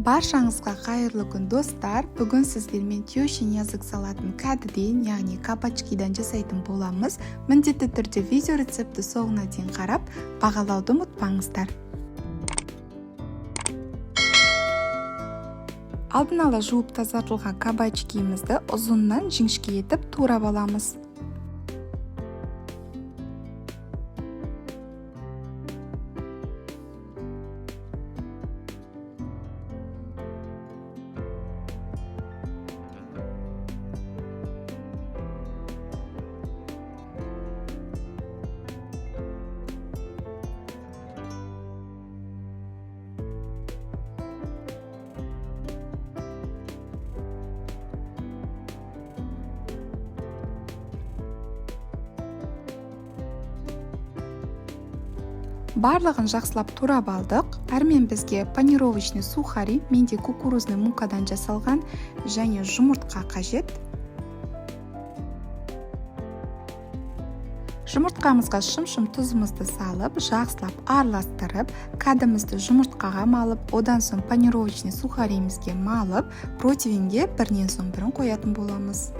Баршаңызға қайырлы күн достар. Бүгін сіздермен түйшен язык салатын кәдіден, яғни кабачкидан жасайтын боламыз. Міндетті түрде видео рецепті соңына дейін қарап, бағалауды ұмытпаңыздар. Алдын ала жуып тазартылған кабачкиімізді ұзыннан жіңішке етіп турап аламыз. Барлығын жақсылап турап алдық. Әрмен бізге панировочный сухари, менде кукурузный мукадан жасалған және жұмыртқа қажет. Жұмыртқамызға шым-шым тұзымызды салып, жақсылап араластырып, кәдімізді жұмыртқаға малып, одан соң панировочный сухаримізге малып, противенге бірінен соң бірін қоятын боламыз.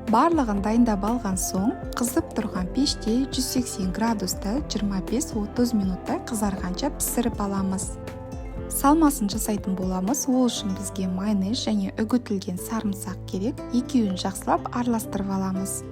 Барлығын дайындап алған соң, қызып тұрған пеште 180 градуста 25-30 минуттай қызарғанша пісіріп аламыз. Салмасын жасайтын боламыз, ол үшін бізге майонез және үгітілген сарымсақ керек. Екеуін жақсылап араластырып аламыз.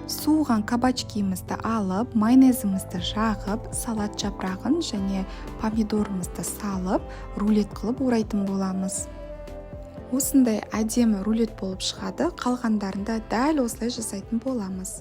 Суыған кабачкиімізді алып, майонезімізді жағып, салат жапырағын және помидорымызды салып, рулет қылып орайтын боламыз. Осындай әдемі рулет болып шығады, қалғандарында дәл осылай жасайтын боламыз.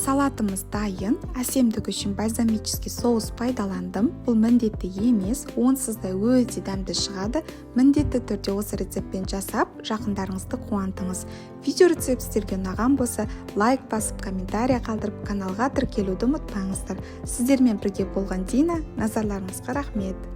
Салатымыз дайын. Әсемдігі үшін бальзамический соус пайдаландым. Бұл міндетті емес, онсыз да өте дәмді шығады. Міндетті түрде осы рецептпен жасап, жақындарыңызды қуантыңыз. Видео рецепт сіздерге ұнаған болса, лайк басып, комментария қалдырып, каналға тіркелуді ұмытпаңыздар. Сіздермен бірге болған Дина, назарларыңызға рахмет.